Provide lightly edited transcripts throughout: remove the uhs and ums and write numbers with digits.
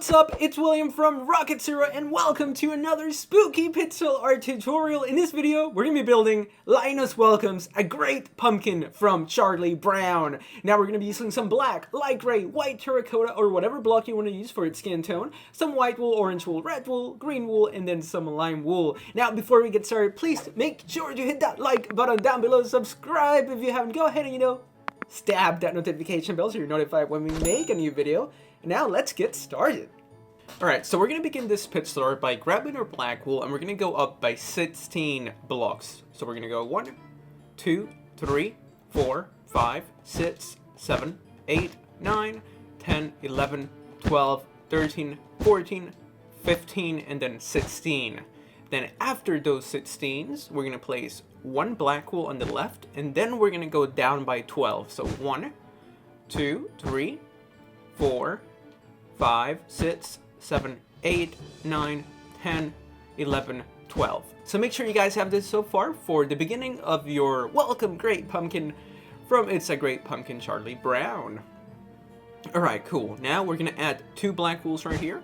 What's up? It's William from Rocket Zero and welcome to another spooky pixel art tutorial. In this video, we're going to be building Linus Welcomes a Great Pumpkin from Charlie Brown. Now we're going to be using some black, light gray, white terracotta, or whatever block you want to use for its skin tone, some white wool, orange wool, red wool, green wool, and then some lime wool. Now before we get started, please make sure to hit that like button down below, subscribe if you haven't, go ahead and stab that notification bell so you're notified when we make a new video. Now let's get started. Alright, so we're going to begin this pixel art by grabbing our black wool and we're going to go up by 16 blocks. So we're going to go 1, 2, 3, 4, 5, 6, 7, 8, 9, 10, 11, 12, 13, 14, 15, and then 16. Then after those 16s, we're going to place one black wool on the left and then we're going to go down by 12. So 1, 2, 3, 4, 5, 6, 7, 8, 9, 10, 11, 12. So make sure you guys have this so far for the beginning of your Welcome Great Pumpkin from It's a Great Pumpkin Charlie Brown. Alright, cool. Now we're going to add 2 black wools right here.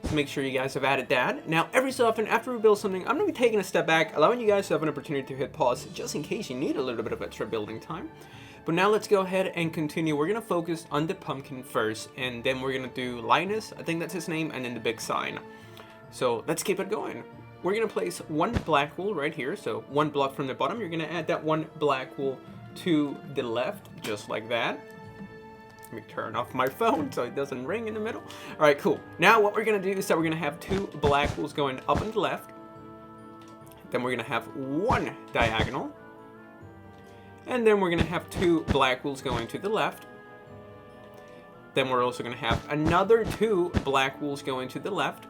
So make sure you guys have added that. Now every so often after we build something, I'm going to be taking a step back, allowing you guys to have an opportunity to hit pause just in case you need a little bit of extra building time. But now let's go ahead and continue. We're going to focus on the pumpkin first, and then we're going to do Linus, I think that's his name, and then the big sign. So let's keep it going. We're going to place one black wool right here. So one block from the bottom, you're going to add that one black wool to the left, just like that. Let me turn off my phone so it doesn't ring in the middle. All right, cool. Now what we're going to do is that we're going to have 2 black wools going up on the left. Then we're going to have one diagonal. And then we're going to have 2 black wools going to the left. Then we're also going to have another 2 black wools going to the left.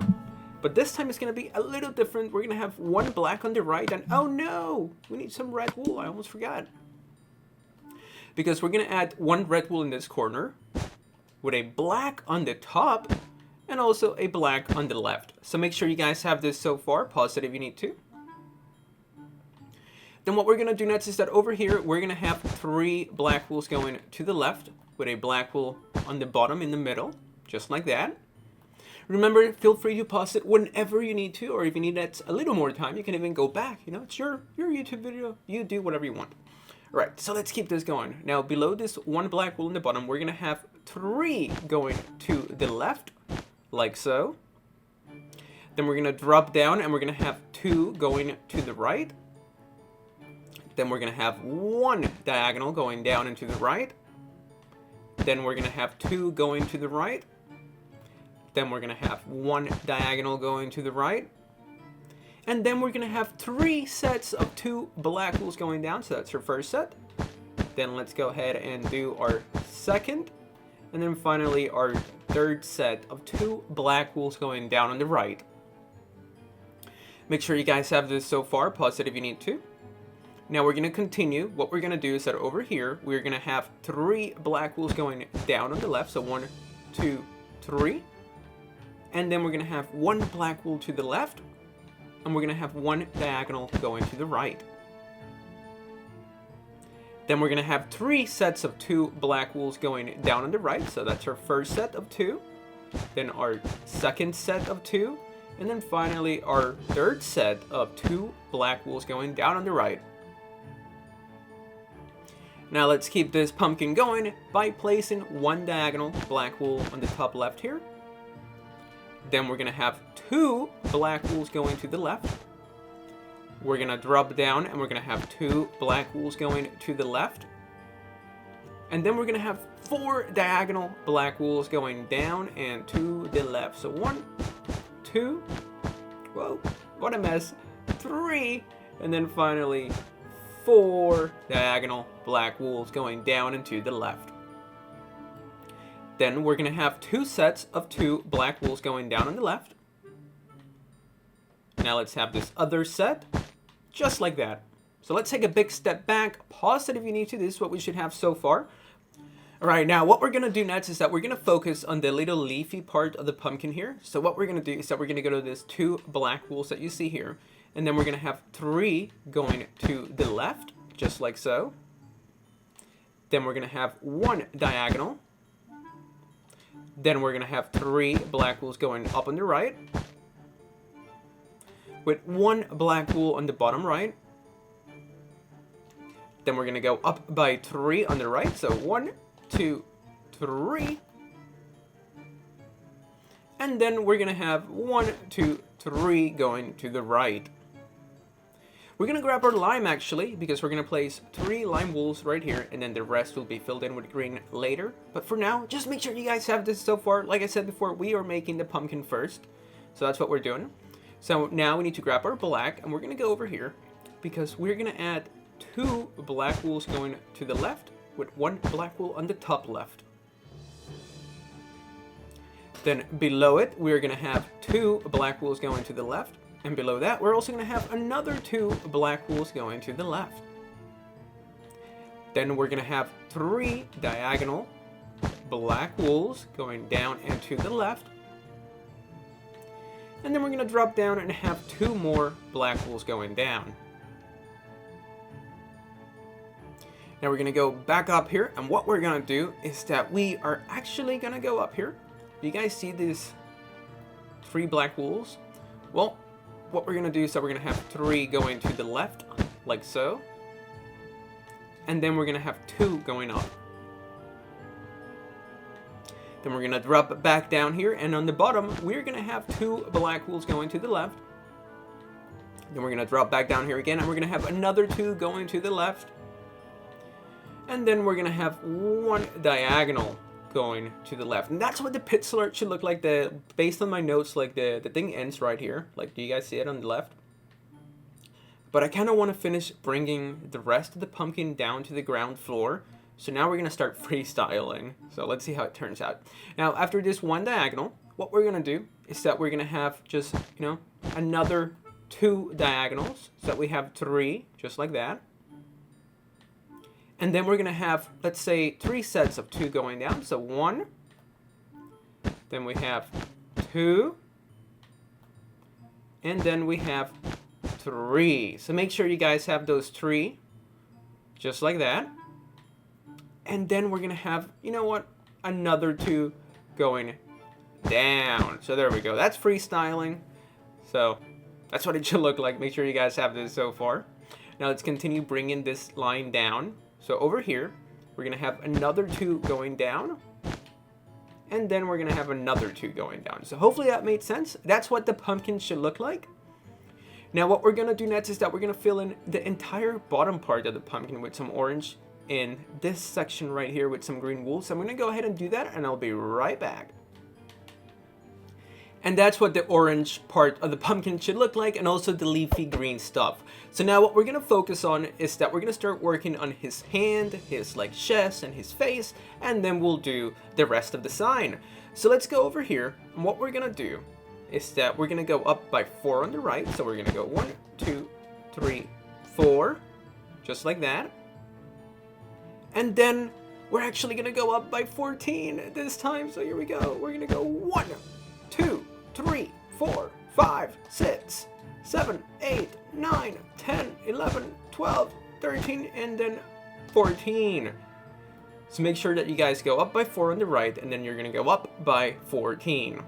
But this time it's going to be a little different. We're going to have one black on the right. And oh no, we need some red wool. I almost forgot. Because we're going to add one red wool in this corner with a black on the top and also a black on the left. So make sure you guys have this so far. Pause it if you need to. Then what we're going to do next is that over here, we're going to have 3 black wools going to the left with a black wool on the bottom in the middle, just like that. Remember, feel free to pause it whenever you need to, or if you need that a little more time, you can even go back. It's your YouTube video. You do whatever you want. All right, so let's keep this going. Now, below this one black wool in the bottom, we're going to have 3 going to the left, like so. Then we're going to drop down, and we're going to have 2 going to the right. Then we're going to have one diagonal going down and to the right. Then we're going to have 2 going to the right. Then we're going to have one diagonal going to the right. And then we're going to have 3 sets of 2 black wools going down. So that's our first set. Then let's go ahead and do our second. And then finally our third set of 2 black wools going down on the right. Make sure you guys have this so far. Pause it if you need to. Now we're going to continue. What we're going to do is that over here, we're going to have 3 black wools going down on the left. So 1, 2, 3. And then we're going to have 1 black wool to the left. And we're going to have 1 diagonal going to the right. Then we're going to have 3 sets of 2 black wools going down on the right. So that's our first set of 2. Then our second set of 2. And then finally our third set of 2 black wools going down on the right. Now let's keep this pumpkin going by placing 1 diagonal black wool on the top left here. Then we're going to have 2 black wools going to the left. We're going to drop down and we're going to have 2 black wools going to the left. And then we're going to have 4 diagonal black wools going down and to the left. So 1, 2, whoa, what a mess, 3, and then finally 4 diagonal black wools going down and to the left. Then we're going to have 2 sets of 2 black wools going down on the left. Now let's have this other set, just like that. So let's take a big step back, pause it if you need to. This is what we should have so far. Alright, now what we're going to do next is that we're going to focus on the little leafy part of the pumpkin here. So what we're going to do is that we're going to go to this 2 black wools that you see here. And then we're going to have 3 going to the left, just like so. Then we're going to have 1 diagonal. Then we're gonna have 3 black wools going up on the right, with 1 black wool on the bottom right. Then we're gonna go up by 3 on the right, so 1, 2, 3. And then we're gonna have 1, 2, 3 going to the right. We're gonna grab our lime actually, because we're gonna place 3 lime wools right here, and then the rest will be filled in with green later. But for now, just make sure you guys have this so far. Like I said before, we are making the pumpkin first, so that's what we're doing. So now we need to grab our black, and we're gonna go over here, because we're gonna add 2 black wools going to the left, with 1 black wool on the top left. Then below it, we're gonna have 2 black wools going to the left. And below that, we're also gonna have another 2 black wools going to the left. Then we're gonna have 3 diagonal black wools going down and to the left. And then we're gonna drop down and have 2 more black wools going down. Now we're gonna go back up here, and what we're gonna do is that we are actually gonna go up here. Do you guys see these 3 black wools? Well, what we're gonna do is that we're gonna have 3 going to the left, like so. And then we're gonna have 2 going up. Then we're gonna drop back down here, and on the bottom, we're gonna have 2 black wools going to the left. Then we're gonna drop back down here again, and we're gonna have another 2 going to the left. And then we're gonna have 1 diagonal going to the left, and that's what the pixel art should look like. Based on my notes, like the thing ends right here. Like, do you guys see it on the left? But I kind of want to finish bringing the rest of the pumpkin down to the ground floor. So now we're gonna start freestyling. So let's see how it turns out. Now, after this 1 diagonal, what we're gonna do is that we're gonna have just, another 2 diagonals. So that we have 3, just like that. And then we're going to have, let's say, 3 sets of 2 going down. So 1, then we have 2, and then we have 3. So make sure you guys have those 3, just like that. And then we're going to have, another 2 going down. So there we go. That's freestyling. So that's what it should look like. Make sure you guys have this so far. Now let's continue bringing this line down. So over here, we're gonna have another 2 going down, and then we're gonna have another 2 going down. So hopefully that made sense. That's what the pumpkin should look like. Now what we're gonna do next is that we're gonna fill in the entire bottom part of the pumpkin with some orange in this section right here with some green wool. So I'm gonna go ahead and do that, and I'll be right back. And that's what the orange part of the pumpkin should look like, and also the leafy green stuff. So now what we're gonna focus on is that we're gonna start working on his hand, his chest, and his face, and then we'll do the rest of the sign. So let's go over here, and what we're gonna do is that we're gonna go up by 4 on the right. So we're gonna go 1, 2, 3, 4, just like that. And then we're actually gonna go up by 14 this time. So here we go. We're gonna go 1, 2, 3, 4, 5, 6, 7, 8, 9, 10, 11, 12, 13, and then 14. So make sure that you guys go up by 4 on the right, and then you're going to go up by 14.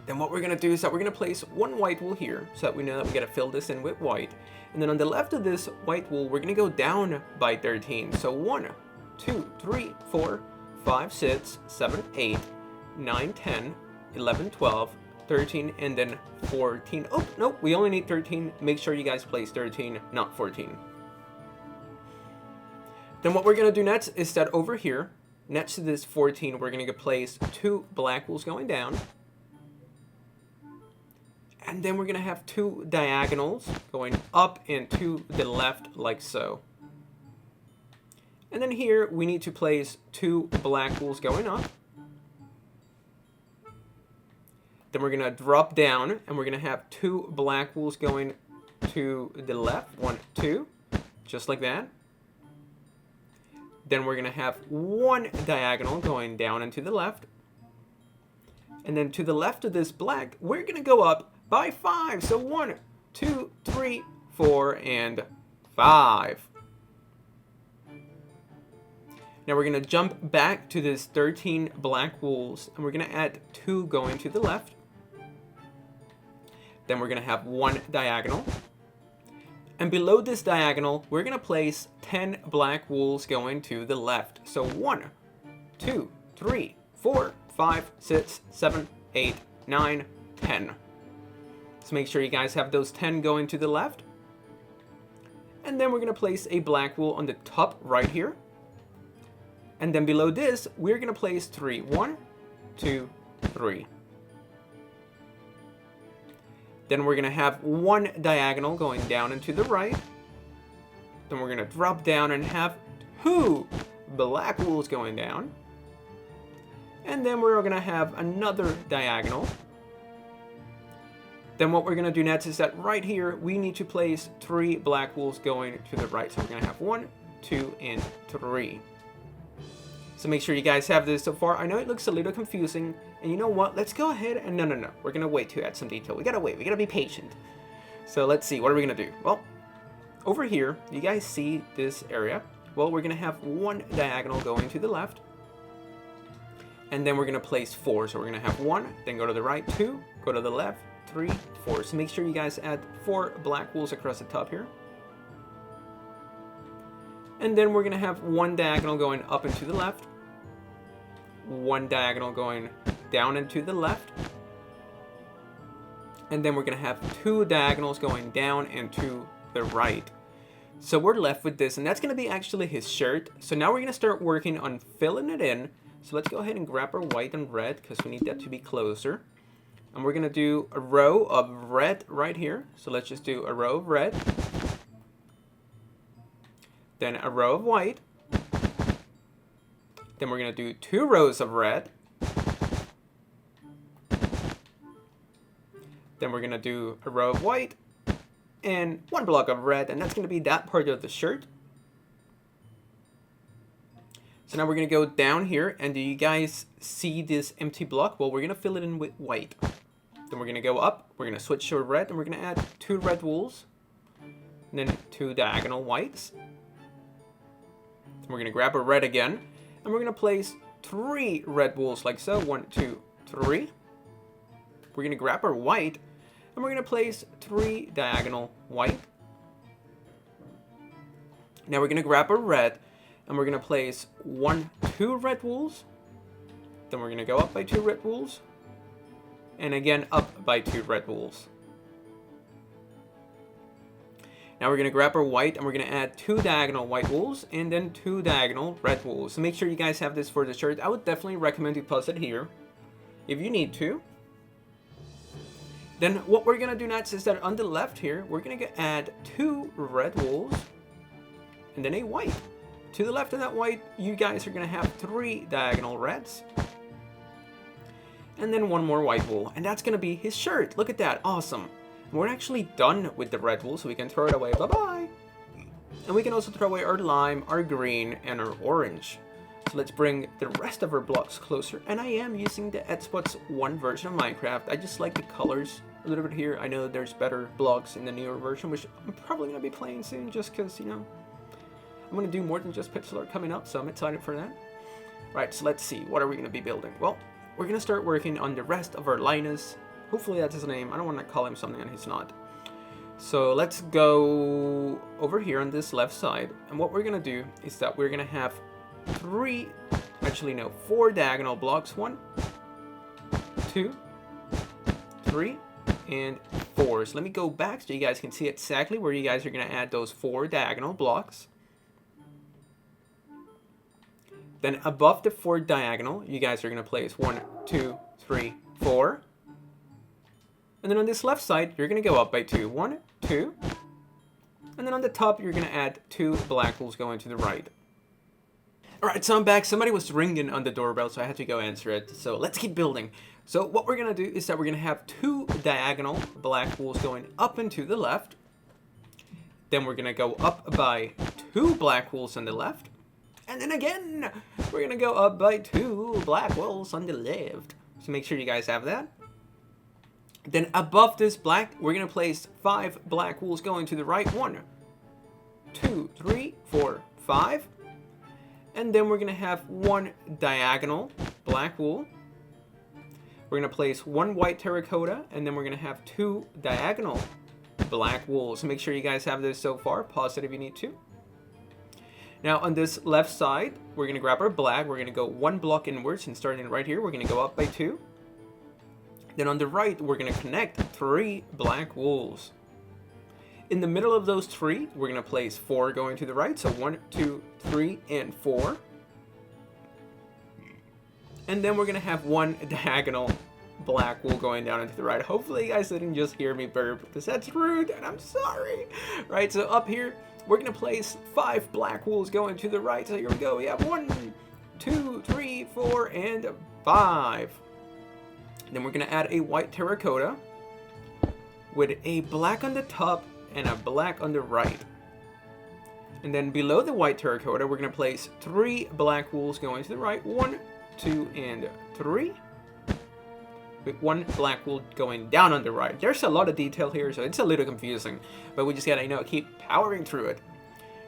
Then what we're going to do is that we're going to place 1 white wool here, so that we know that we got to fill this in with white. And then on the left of this white wool, we're going to go down by 13. So 1, 2, 3, 4, 5, 6, 7, 8, 9, 10, 11, 12, 13, and then 14. Oh, nope, we only need 13. Make sure you guys place 13, not 14. Then what we're going to do next is that over here, next to this 14, we're going to place 2 black wools going down. And then we're going to have 2 diagonals going up and to the left, like so. And then here, we need to place 2 black wools going up. Then we're going to drop down, and we're going to have 2 black wools going to the left. 1, 2, just like that. Then we're going to have 1 diagonal going down and to the left. And then to the left of this black, we're going to go up by 5. So 1, 2, 3, 4, and 5. Now we're going to jump back to this 13 black wools, and we're going to add 2 going to the left. Then we're going to have 1 diagonal. And below this diagonal, we're going to place 10 black wools going to the left. So 1, 2, 3, 4, 5, 6, 7, 8, 9, 10. So make sure you guys have those 10 going to the left. And then we're going to place a black wool on the top right here. And then below this, we're going to place 3. 1, 2, 3. Then we're going to have 1 diagonal going down and to the right. Then we're going to drop down and have 2 black wools going down. And then we're going to have another diagonal. Then what we're going to do next is that right here, we need to place 3 black wools going to the right. So we're going to have 1, 2, and 3. So make sure you guys have this so far. I know it looks a little confusing. And you know what? Let's go ahead and no. We're going to wait to add some detail. We got to wait. We got to be patient. So let's see. What are we going to do? Well, over here, you guys see this area. Well, we're going to have 1 diagonal going to the left. And then we're going to place 4. So we're going to have 1, then go to the right, 2, go to the left, 3, 4. So make sure you guys add 4 black wools across the top here. And then we're going to have 1 diagonal going up and to the left. 1 diagonal going down and to the left. And then we're going to have 2 diagonals going down and to the right. So we're left with this, and that's going to be actually his shirt. So now we're going to start working on filling it in. So let's go ahead and grab our white and red because we need that to be closer. And we're going to do a row of red right here. So let's just do a row of red. Then a row of white. Then we're going to do 2 rows of red. Then we're going to do a row of white and 1 block of red, and that's going to be that part of the shirt. So now we're going to go down here, and do you guys see this empty block? Well, we're going to fill it in with white. Then we're going to go up, we're going to switch to red, and we're going to add 2 red wools, and then 2 diagonal whites. Then we're going to grab a red again, and we're going to place 3 red wools like so. 1, 2, 3. We're going to grab our white, and we're going to place 3 diagonal white. Now we're going to grab our red, and we're going to place 1, 2 red wools. Then we're going to go up by 2 red wools. And again, up by 2 red wools. Now we're going to grab our white, and we're going to add 2 diagonal white wools, and then 2 diagonal red wools. So make sure you guys have this for the shirt. I would definitely recommend you pause it here, if you need to. Then what we're going to do next is that on the left here, we're going to add 2 red wools, and then a white. To the left of that white, you guys are going to have 3 diagonal reds. And then 1 more white wool. And that's going to be his shirt. Look at that. Awesome. And we're actually done with the red wool, so we can throw it away. Bye-bye. And we can also throw away our lime, our green, and our orange. So let's bring the rest of our blocks closer. And I am using the Edspots 1 version of Minecraft. I just like the colors a little bit here. I know there's better blocks in the newer version, which I'm probably going to be playing soon just because, you know, I'm going to do more than just pixel art coming up, so I'm excited for that. Right, so let's see. What are we going to be building? Well, we're going to start working on the rest of our Linus. Hopefully that's his name. I don't want to call him something and he's not. So let's go over here on this left side. And what we're going to do is that we're going to have 4 diagonal blocks. 1, 2, 3, and 4. So let me go back so you guys can see exactly where you guys are going to add those 4 diagonal blocks. Then above the 4 diagonal, you guys are going to place 1, 2, 3, 4. And then on this left side, you're going to go up by 2. 1, 2. And then on the top, you're going to add 2 black wools going to the right. Alright, so I'm back. Somebody was ringing on the doorbell, so I had to go answer it. So let's keep building. So what we're going to do is that we're going to have 2 diagonal black wools going up and to the left. Then we're going to go up by 2 black wools on the left. And then again, we're going to go up by 2 black wools on the left. So make sure you guys have that. Then above this black, we're going to place 5 black wools going to the right. 1, 2, 3, 4, 5. And then we're going to have one diagonal black wool. We're going to place one white terracotta, and then we're going to have two diagonal black wool. So make sure you guys have this so far. Pause it if you need to. Now on this left side, we're going to grab our black. We're going to go one block inwards, and starting right here, we're going to go up by 2. Then on the right, we're going to connect 3 black wools. In the middle of those 3, we're going to place 4 going to the right. So 1, 2, 3, and 4. And then we're going to have one diagonal black wool going down into the right. Hopefully you guys didn't just hear me burp, because that's rude, and I'm sorry. Right, so up here, we're going to place 5 black wools going to the right. So here we go. We have 1, 2, 3, 4, and 5. And then we're going to add a white terracotta with a black on the top and a black on the right. And then below the white terracotta, we're going to place 3 black wools going to the right. 1, 2, and 3. With 1 black wool going down on the right. There's a lot of detail here, so it's a little confusing. But we just gotta, keep powering through it.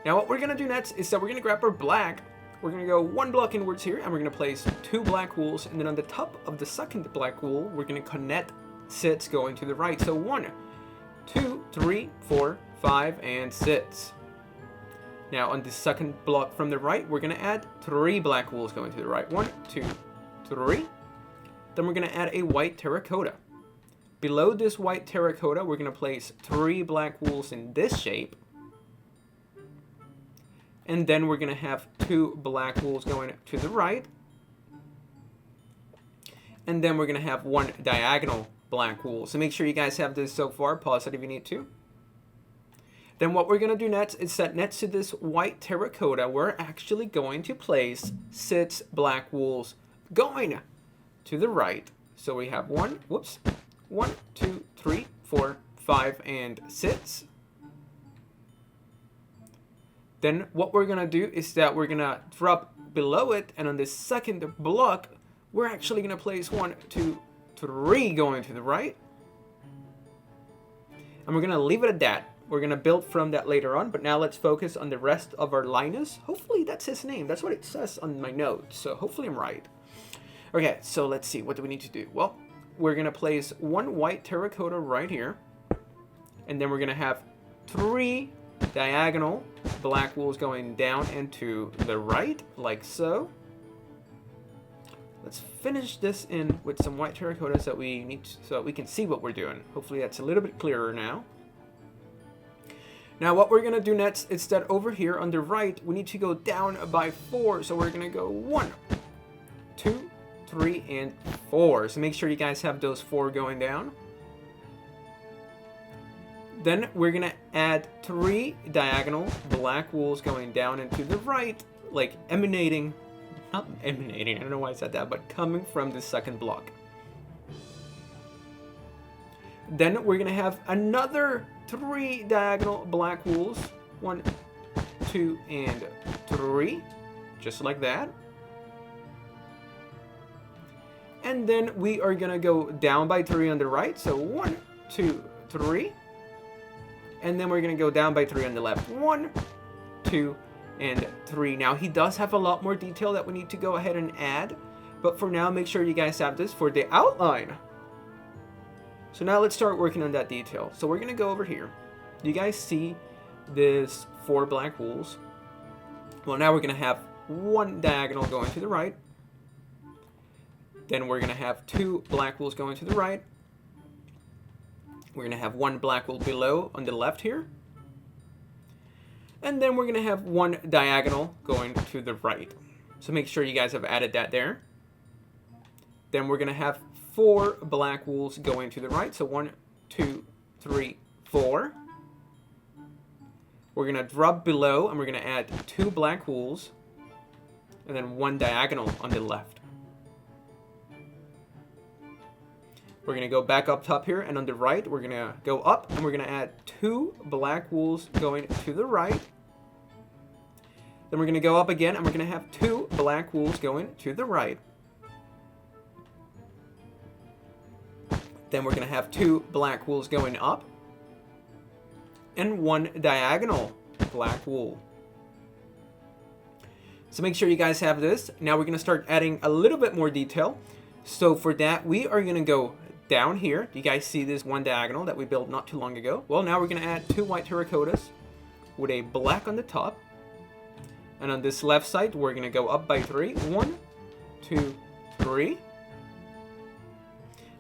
Now what we're going to do next is that we're going to grab our black. We're going to go 1 block inwards here, and we're going to place 2 black wools. And then on the top of the second black wool, we're going to connect sits going to the right. So 1, 2, 3, 4, 5, and 6. Now on the second block from the right, we're going to add 3 black wools going to the right. 1, 2, 3. Then we're going to add a white terracotta. Below this white terracotta, we're going to place 3 black wools in this shape. And then we're going to have 2 black wools going to the right. And then we're going to have 1 diagonal black wool. So make sure you guys have this so far. Pause it if you need to. Then what we're going to do next is that next to this white terracotta, we're actually going to place 6 black wools going to the right. So we have 1, 2, 3, 4, 5, and 6. Then what we're going to do is that we're going to drop below it, and on the second block, we're actually going to place 1, 2, 3 going to the right. And we're going to leave it at that. We're going to build from that later on, but now let's focus on the rest of our Linus. Hopefully that's his name. That's what it says on my notes, so hopefully I'm right. Okay, so let's see. What do we need to do? Well, we're going to place 1 white terracotta right here. And then we're going to have 3 diagonal black wools going down and to the right, like so. Let's finish this in with some white terracotta so we can see what we're doing. Hopefully that's a little bit clearer now. Now what we're going to do next is that over here on the right, we need to go down by 4. So we're going to go 1, 2, 3, and 4. So make sure you guys have those 4 going down. Then we're going to add 3 diagonal black wools going down and to the right, like emanating, not emanating, I don't know why I said that, but coming from the second block. Then we're going to have another 3 diagonal black wools, 1, 2, and 3, just like that. And then we are going to go down by 3 on the right, so 1, 2, 3. And then we're going to go down by 3 on the left. 1, 2, and 3. Now, he does have a lot more detail that we need to go ahead and add. But for now, make sure you guys have this for the outline. So now let's start working on that detail. So we're going to go over here. You guys see this 4 black wools? Well, now we're going to have 1 diagonal going to the right. Then we're going to have 2 black wools going to the right. We're going to have 1 black wool below on the left here. And then we're going to have 1 diagonal going to the right. So make sure you guys have added that there. Then we're going to have 4 black wools going to the right. So 1, 2, 3, 4. We're going to drop below and we're going to add 2 black wools. And then 1 diagonal on the left. We're going to go back up top here, and on the right, we're going to go up, and we're going to add 2 black wools going to the right. Then we're going to go up again, and we're going to have 2 black wools going to the right. Then we're going to have 2 black wools going up, and 1 diagonal black wool. So make sure you guys have this. Now we're going to start adding a little bit more detail. So for that, we are going to go down here. You guys see this one diagonal that we built not too long ago? Well, now we're going to add 2 white terracottas with a black on the top. And on this left side, we're going to go up by 3. 1, 2, 3.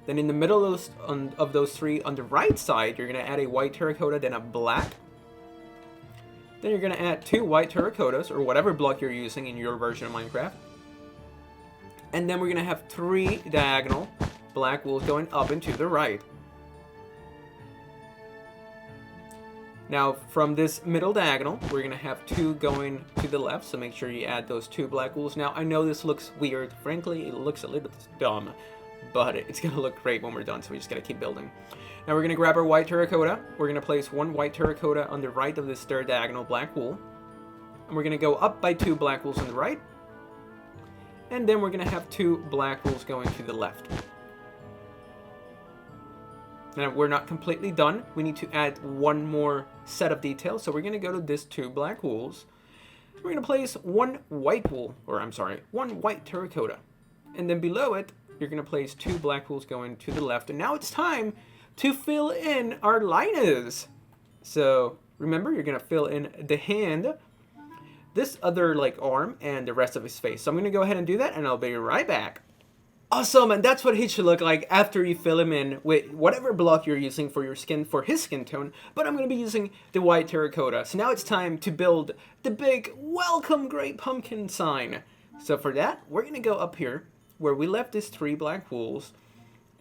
Then in the middle of those 3 on the right side, you're going to add a white terracotta, then a black. Then you're going to add 2 white terracottas, or whatever block you're using in your version of Minecraft. And then we're going to have 3 diagonal black wools going up and to the right. Now, from this middle diagonal, we're going to have 2 going to the left, so make sure you add those 2 black wools. Now, I know this looks weird. Frankly, it looks a little bit dumb, but it's going to look great when we're done, so we just got to keep building. Now, we're going to grab our white terracotta. We're going to place 1 white terracotta on the right of this 3rd diagonal black wool. And we're going to go up by 2 black wools on the right. And then we're going to have 2 black wools going to the left. Now, we're not completely done. We need to add 1 more set of details. So we're going to go to this 2 black wools. We're going to place 1 white wool, or I'm sorry, 1 white terracotta. And then below it, you're going to place 2 black wools going to the left. And now it's time to fill in our Linus. So remember, you're going to fill in the hand, this other like arm, and the rest of his face. So I'm going to go ahead and do that, and I'll be right back. Awesome, and that's what he should look like after you fill him in with whatever block you're using for your skin, for his skin tone, but I'm going to be using the white terracotta. So now it's time to build the big welcome great pumpkin sign. So for that, we're going to go up here where we left these 3 black wools,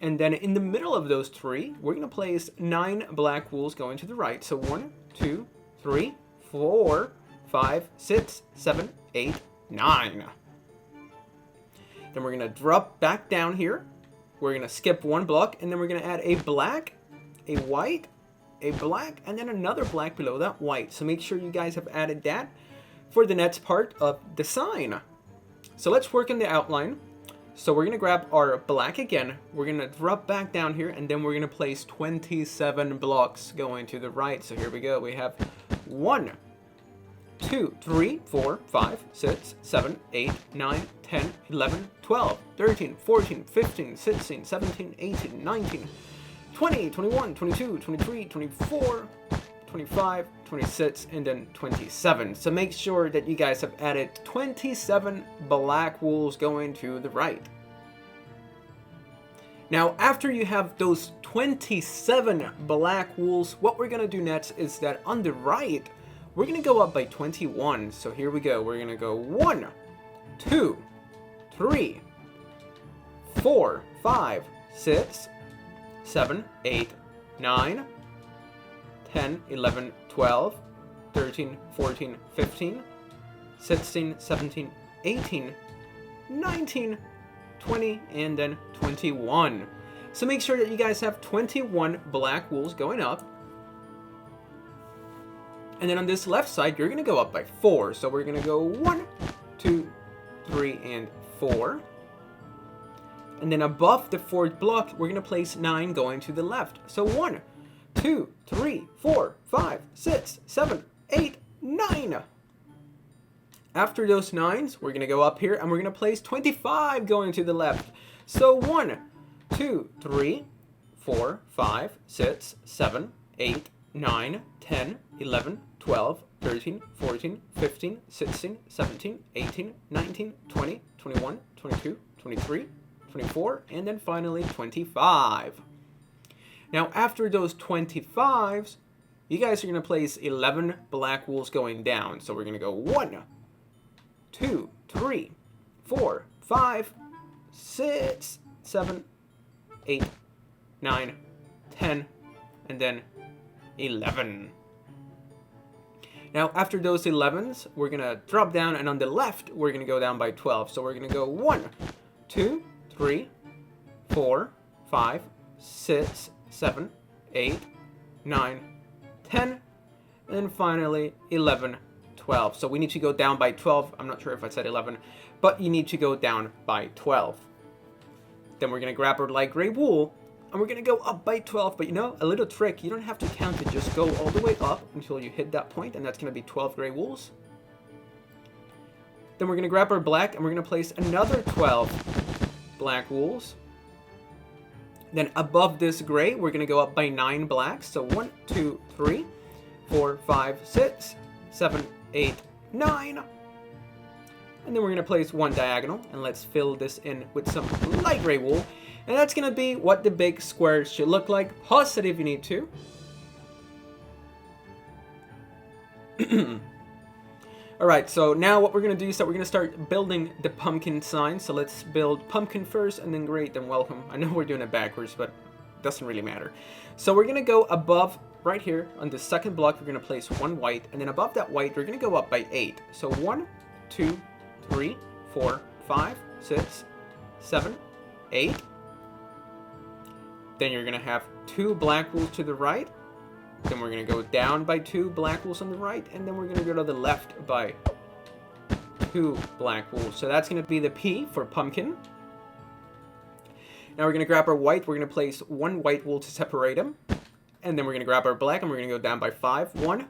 and then in the middle of those 3, we're going to place 9 black wools going to the right. So 1, 2, 3, 4, 5, 6, 7, 8, 9. Then we're going to drop back down here. We're going to skip 1 block, and then we're going to add a black, a white, a black, and then another black below that white. So make sure you guys have added that for the next part of the sign. So let's work on the outline. So we're going to grab our black again. We're going to drop back down here, and then we're going to place 27 blocks going to the right. So here we go. We have 1, 2, 3, 4, 5, 6, 7, 8, 9, 10, 11, 12, 13, 14, 15, 16, 17, 18, 19, 20, 21, 22, 23, 24, 25, 26, and then 27. So make sure that you guys have added 27 black wools going to the right. Now, after you have those 27 black wools, what we're going to do next is that on the right, we're going to go up by 21. So here we go. We're going to go 1, 2, 3, 4, 5, 6, 7, 8, 9, 10, 11, 12, 13, 14, 15, 16, 17, 18, 19, 20, and then 21. So make sure that you guys have 21 black wools going up. And then on this left side, you're going to go up by 4. So we're going to go 1, 2, 3, and 4. And then above the 4th block, we're going to place 9 going to the left. So 1, 2, 3, 4, 5, 6, 7, 8, 9. After those 9s, we're going to go up here and we're going to place 25 going to the left. So 1, 2, 3, 4, 5, 6, 7, 8, 9, 10, 11, 12, 13, 14, 15, 16, 17, 18, 19, 20, 21, 22, 23, 24, and then finally 25. Now, after those 25s, you guys are going to place 11 black wools going down. So we're going to go 1, 2, 3, 4, 5, 6, 7, 8, 9, 10, and then 11. Now, after those 11s, we're going to drop down, and on the left, we're going to go down by 12. So we're going to go 1, 2, 3, 4, 5, 6, 7, 8, 9, 10, and then finally 11, 12. So we need to go down by 12. I'm not sure if I said 11, but you need to go down by 12. Then we're going to grab our light gray wool, and we're going to go up by 12. But you know, a little trick, you don't have to count it. Just go all the way up until you hit that point, and that's going to be 12 gray wools. Then we're going to grab our black and we're going to place another 12 black wools. Then above this gray, we're going to go up by 9 blacks. So 1, 2, 3, 4, 5, 6, 7, 8, 9. And then we're going to place 1 diagonal. And let's fill this in with some light gray wool. And that's going to be what the big square should look like. Pause it if you need to. Alright, so now what we're going to do is that we're going to start building the pumpkin sign. So let's build pumpkin first and then great, then welcome. I know we're doing it backwards, but it doesn't really matter. So we're going to go above right here on the second block. We're going to place 1 white, and then above that white, we're going to go up by 8. So 1, 2, 3, 4, 5, 6, 7, 8. Then you're going to have 2 black wools to the right. Then we're going to go down by 2 black wools on the right, and then we're going to go to the left by 2 black wools. So that's going to be the P for pumpkin. Now we're going to grab our white. We're going to place 1 white wool to separate them. And then we're going to grab our black, and we're going to go down by 5. 1,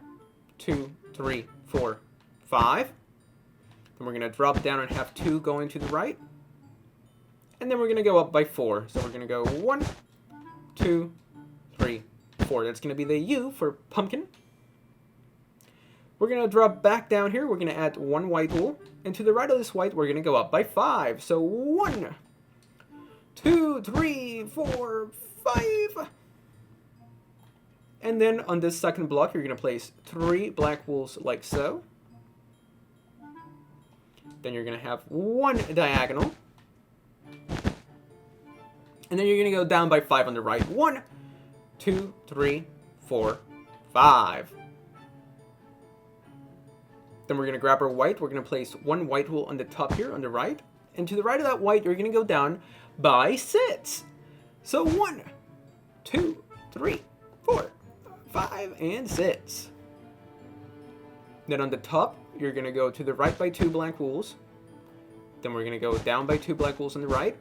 2, 3, 4, 5. Then we're going to drop down and have 2 going to the right. And then we're going to go up by 4. So we're going to go 1, 2, 3, 4. That's going to be the U for pumpkin. We're going to drop back down here. We're going to add 1 white wool. And to the right of this white, we're going to go up by 5. So 1, 2, 3, 4, 5. And then on this second block, you're going to place 3 black wools like so. Then you're going to have 1 diagonal. And then you're going to go down by 5 on the right. 1, 2, 3, 4, 5. Then we're going to grab our white. We're going to place 1 white wool on the top here on the right. And to the right of that white, you're going to go down by 6. So 1, 2, 3, 4, 5, and 6. Then on the top, you're going to go to the right by 2 black wools. Then we're going to go down by 2 black wools on the right.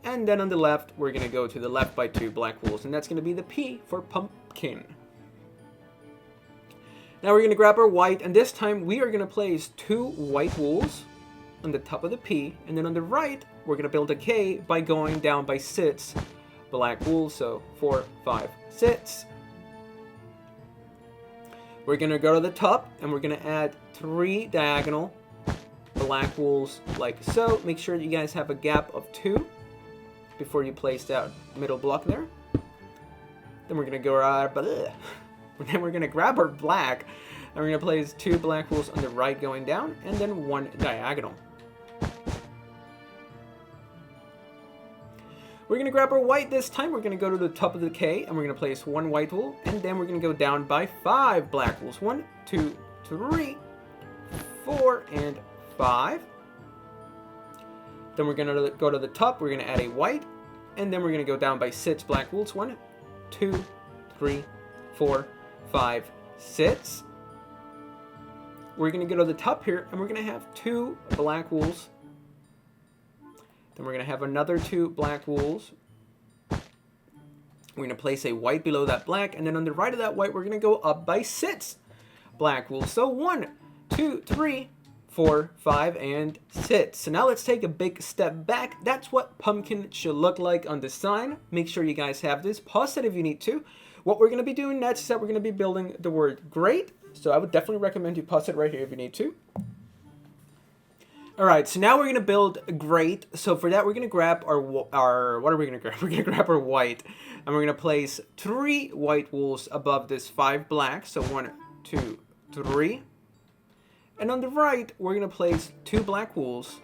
And then on the left, we're going to go to the left by 2 black wools. And that's going to be the P for pumpkin. Now we're going to grab our white. And this time, we are going to place 2 white wools on the top of the P. And then on the right, we're going to build a K by going down by 6 black wools. So 4, 5, 6. We're going to go to the top. And we're going to add 3 diagonal black wools like so. Make sure that you guys have a gap of 2. Before you place that middle block there. Then we're going to go then we're going to grab our black and we're going to place 2 black wools on the right going down and then 1 diagonal. We're going to grab our white this time. We're going to go to the top of the K and we're going to place 1 white wool and then we're going to go down by 5 black wools. 1, 2, 3, 4, and 5. Then we're going to go to the top, we're going to add a white, and then we're going to go down by 6 black wools. 1, 2, 3, 4, 5, 6. We're going to go to the top here, and we're going to have 2 black wools. Then we're going to have another 2 black wools. We're going to place a white below that black, and then on the right of that white, we're going to go up by 6 black wools. So 1, 2, 3, 4, 5, and 6. So now let's take a big step back. That's what pumpkin should look like on the sign. Make sure you guys have this. Pause it if you need to. What we're going to be doing next is that we're going to be building the word great. So I would definitely recommend you pause it right here if you need to. Alright, so now we're going to build great. So for that, we're going to grab our what are we going to grab? We're going to grab our white. And we're going to place 3 white wools above this 5 black. So 1, 2, 3. And on the right, we're going to place 2 black wools.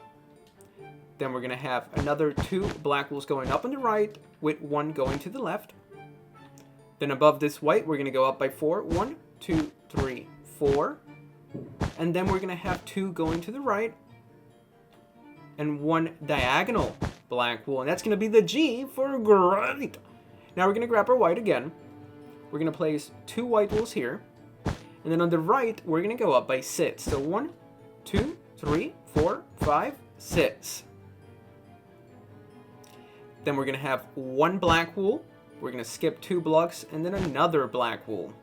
Then we're going to have another 2 black wools going up on the right with 1 going to the left. Then above this white, we're going to go up by 4. 1, 2, 3, 4. And then we're going to have 2 going to the right. And 1 diagonal black wool. And that's going to be the G for great. Now we're going to grab our white again. We're going to place 2 white wools here. And then on the right, we're going to go up by 6. So 1, 2, 3, 4, 5, 6. Then we're going to have 1 black wool. We're going to skip 2 blocks and then another black wool.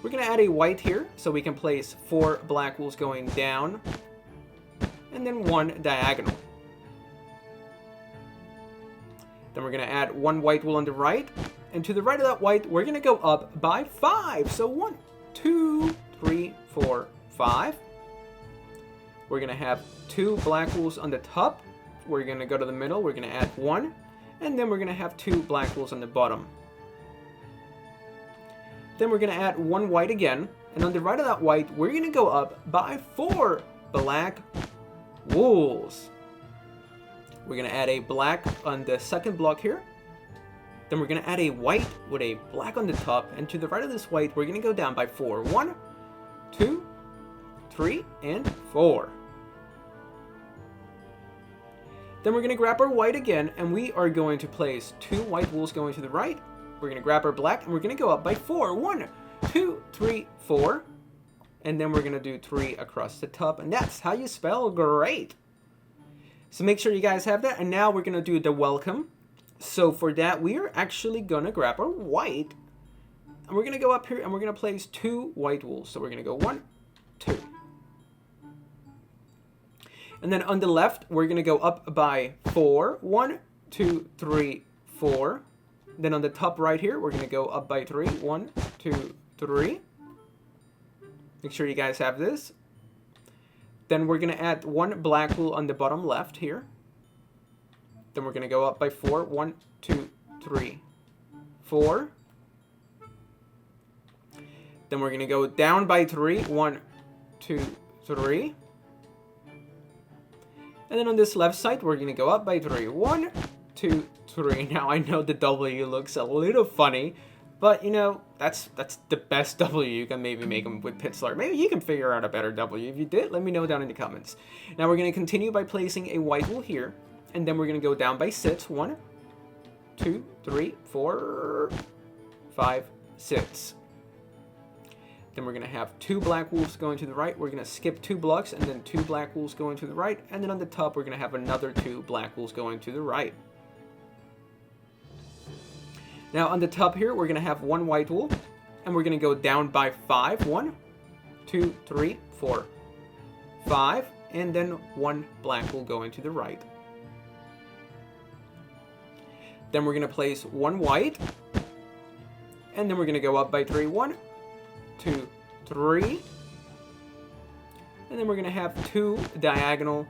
We're going to add a white here, so we can place 4 black wools going down, and then 1 diagonal. Then we're going to add 1 white wool on the right, and to the right of that white, we're going to go up by 5. So 1, 2, 3, 4, 5. We're going to have 2 black wools on the top. We're going to go to the middle, we're going to add 1, and then we're going to have 2 black wools on the bottom. Then we're going to add 1 white again, and on the right of that white, we're going to go up by 4 black wools. We're going to add a black on the second block here. Then we're going to add a white with a black on the top, and to the right of this white, we're going to go down by 4. 1, 2, 3, and 4. Then we're going to grab our white again, and we are going to place 2 white wools going to the right. We're going to grab our black, and we're going to go up by 4. 1, 2, 3, 4. And then we're going to do 3 across the top, and that's how you spell great. So make sure you guys have that, and now we're going to do the welcome. So for that, we are actually going to grab our white, and we're going to go up here, and we're going to place 2 white wools. So we're going to go 1, 2. And then on the left, we're going to go up by 4. 1, 2, 3, 4. Then on the top right here, we're going to go up by 3. 1, 2, 3. Make sure you guys have this. Then we're going to add 1 black wool on the bottom left here. Then we're going to go up by 4. 1, 2, 3, 4. Then we're going to go down by 3. 1, 2, 3. And then on this left side, we're going to go up by 3. 1, 2, 3. Now, I know the W looks a little funny, but, you know, that's the best W you can maybe make them with Pixlr. Maybe you can figure out a better W. If you did, let me know down in the comments. Now, we're going to continue by placing a white wool here, and then we're going to go down by 6. 1, 2, 3, 4, 5, 6. Then we're going to have 2 black wools going to the right. We're going to skip 2 blocks, and then 2 black wools going to the right. And then on the top, we're going to have another 2 black wools going to the right. Now on the top here, we're going to have 1 white wool, and we're going to go down by 5. 1, 2, 3, 4, 5. And then 1 black wool going to the right. Then we're going to place 1 white, and then we're going to go up by 3. 1, 2, 3. And then we're going to have 2 diagonal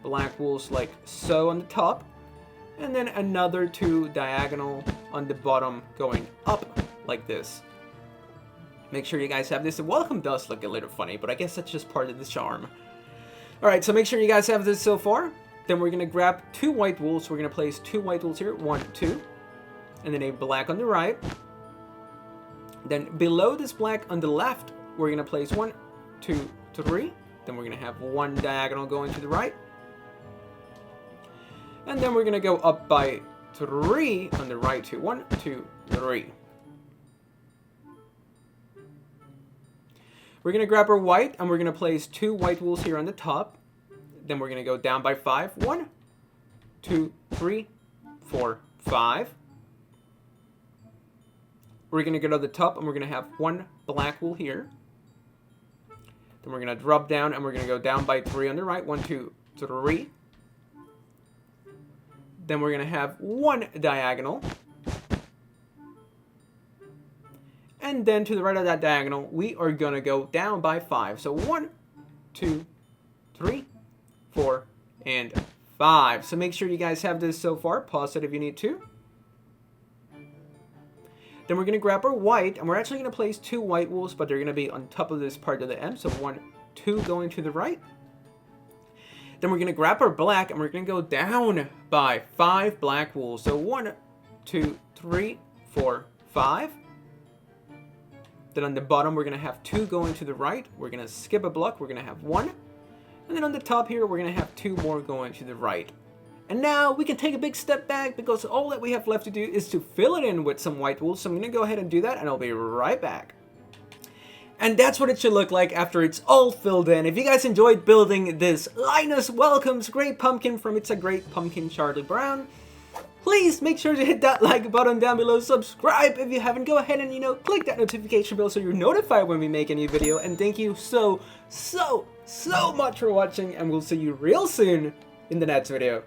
black wools like so on the top. And then another 2 diagonal on the bottom going up like this. Make sure you guys have this. The welcome does look a little funny, but I guess that's just part of the charm. Alright, so make sure you guys have this so far. Then we're going to grab 2 white wools. We're going to place 2 white wools here. 1, 2. And then a black on the right. Then below this black on the left, we're going to place 1, 2, 3. Then we're going to have 1 diagonal going to the right. And then we're going to go up by 3 on the right too. 1, 2, 3. We're going to grab our white, and we're going to place 2 white wools here on the top. Then we're going to go down by 5. 1, 2, 3, 4, 5. We're going to go to the top, and we're going to have 1 black wool here. Then we're going to drop down, and we're going to go down by 3 on the right. 1, 2, 3. Then we're going to have 1 diagonal. And then to the right of that diagonal, we are going to go down by 5. So 1, 2, 3, 4, and 5. So make sure you guys have this so far. Pause it if you need to. Then we're going to grab our white, and we're actually going to place 2 white wools, but they're going to be on top of this part of the M. So 1, 2 going to the right. Then we're going to grab our black, and we're going to go down by 5 black wools. So 1, 2, 3, 4, 5. Then on the bottom, we're going to have 2 going to the right. We're going to skip a block. We're going to have 1. And then on the top here, we're going to have 2 more going to the right. And now we can take a big step back, because all that we have left to do is to fill it in with some white wool. So I'm going to go ahead and do that, and I'll be right back. And that's what it should look like after it's all filled in. If you guys enjoyed building this Linus Welcomes Great Pumpkin from It's a Great Pumpkin Charlie Brown, please make sure to hit that like button down below, subscribe if you haven't, go ahead and, click that notification bell so you're notified when we make a new video, and thank you so much for watching, and we'll see you real soon in the next video.